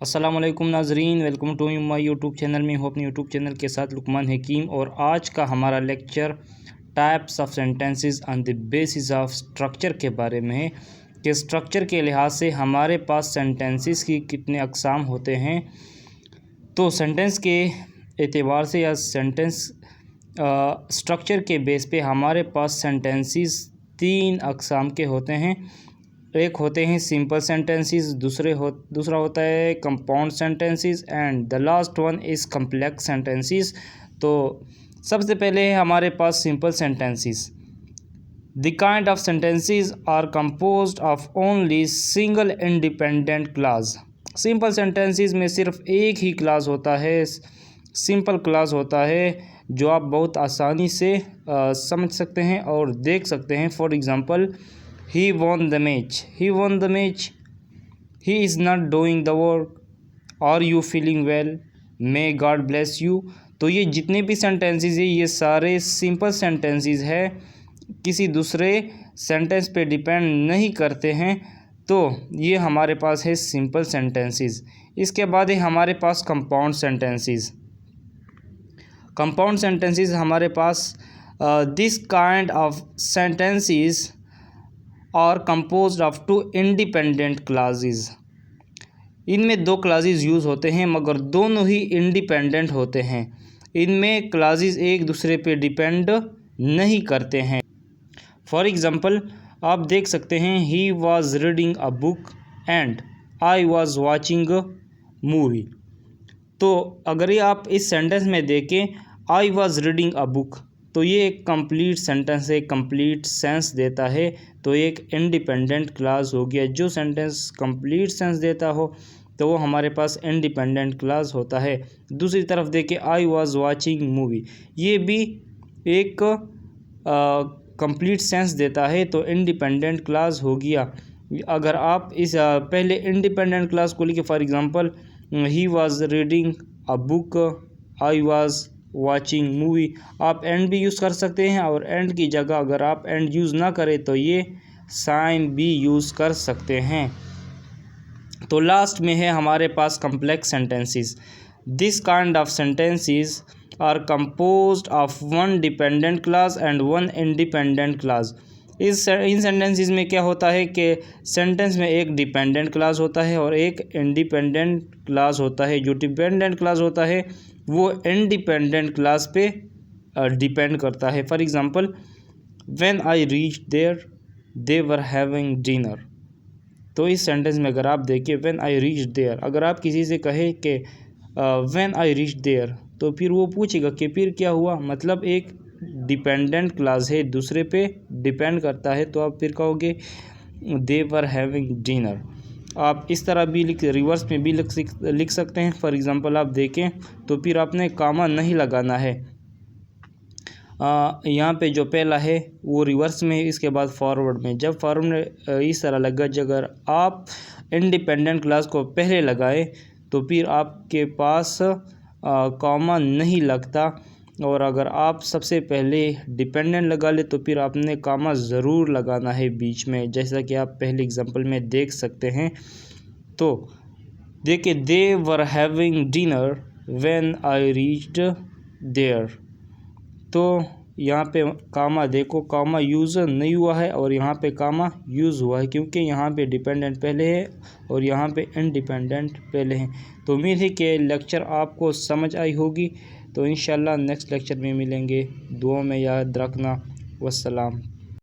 अस्सलाम वालेकुम नाजरीन, welcome to my YouTube channel में हूँ अपने यूट्यूब चैनल के साथ लुकमान हकीम। और आज का हमारा lecture types of sentences on the basis of structure के बारे में है कि स्ट्रक्चर के लिहाज से हमारे पास सेंटेंसेस की कितने अक़साम होते हैं। तो सेंटेंस के एतबार से या सेंटेंस स्ट्रक्चर के बेस पे हमारे पास सेंटेंसेस तीन अक़साम के होते हैं। एक होते हैं सिंपल सेंटेंसेस, दूसरा होता है compound sentences and the last one is complex sentences. तो सबसे पहले है हमारे पास simple sentences. The kind of sentences are composed of only single independent clause. Simple sentences में सिर्फ एक ही क्लॉज होता है, सिंपल क्लॉज होता है, जो आप बहुत आसानी से समझ सकते हैं और देख सकते हैं। For example, He won the match. He won the match. He is not doing the work. Are you feeling well? May God bless you. तो ये जितने भी सेंटेंसेस हैं ये सारे सिंपल सेंटेंसेस है, किसी दूसरे सेंटेंस पे डिपेंड नहीं करते हैं। तो ये हमारे पास है सिंपल सेंटेंसेस। इसके बाद है हमारे पास कंपाउंड सेंटेंसेस। कंपाउंड सेंटेंसेस हमारे पास दिस काइंड ऑफ सेंटेंसेस और composed of two independent clauses. इनमें दो क्लासेस यूज़ होते हैं मगर दोनों ही इंडिपेंडेंट होते हैं। इनमें क्लासेस एक दूसरे पे डिपेंड नहीं करते हैं। फॉर एग्ज़ाम्पल, आप देख सकते हैं, he was reading a book and I was watching a movie. तो अगर ये आप इस सेंटेंस में देखें, I was reading a book, तो ये एक कंप्लीट सेंटेंस है, कंप्लीट सेंस देता है। तो एक इंडिपेंडेंट क्लास हो गया। जो सेंटेंस कंप्लीट सेंस देता हो तो वो हमारे पास इंडिपेंडेंट क्लास होता है। दूसरी तरफ देखें, आई वाज वाचिंग मूवी, ये भी एक कंप्लीट सेंस देता है, तो इंडिपेंडेंट क्लास हो गया। अगर आप इस पहले इंडिपेंडेंट क्लास को लिखे, for example, he was reading a book, I was watching movie, आप एंड भी यूज़ कर सकते हैं। और एंड की जगह अगर आप एंड यूज़ ना करें तो ये साइन भी यूज़ कर सकते हैं। तो लास्ट में है हमारे पास complex sentences. This kind of sentences are composed of one dependent clause and one independent clause. इन सेंटेंसेस में क्या होता है कि सेंटेंस में एक डिपेंडेंट क्लास होता है और एक इंडिपेंडेंट क्लास होता है। जो डिपेंडेंट क्लास होता है वो इंडिपेंडेंट क्लास पे डिपेंड करता है। For example, when I reached there they were having dinner. तो इस सेंटेंस में अगर आप देखिए, व्हेन आई रीच्ड देयर, अगर आप किसी से कहें कि व्हेन आई रीच्ड देयर, तो फिर वो पूछेगा कि फिर क्या हुआ, मतलब एक डिपेंडेंट क्लास है, दूसरे पे डिपेंड करता है। तो आप फिर कहोगे दे वर हैविंग डिनर। आप इस तरह भी रिवर्स में भी लिख सकते हैं। फॉर एग्ज़ाम्पल, आप देखें तो फिर आपने कामा नहीं लगाना है। यहाँ पे जो पहला है वो रिवर्स में, इसके बाद फॉरवर्ड में। जब फॉरवर्ड में इस तरह लगा, अगर आप इंडिपेंडेंट क्लास को पहले लगाए तो फिर आपके पास कामा नहीं लगता। और अगर आप सबसे पहले डिपेंडेंट लगा ले तो फिर आपने कामा ज़रूर लगाना है बीच में, जैसा कि आप पहले एग्जांपल में देख सकते हैं। तो देखिए, they were having dinner when I reached there. तो यहाँ पे कामा देखो, कामा यूज़ नहीं हुआ है और यहाँ पे कामा यूज़ हुआ है, क्योंकि यहाँ पे डिपेंडेंट पहले है और यहाँ पे इंडिपेंडेंट पहले है। तो उम्मीद है कि लेक्चर आपको समझ आई होगी। तो इंशाल्लाह नेक्स्ट लेक्चर में मिलेंगे। दुआ में याद रखना। वस्सलाम।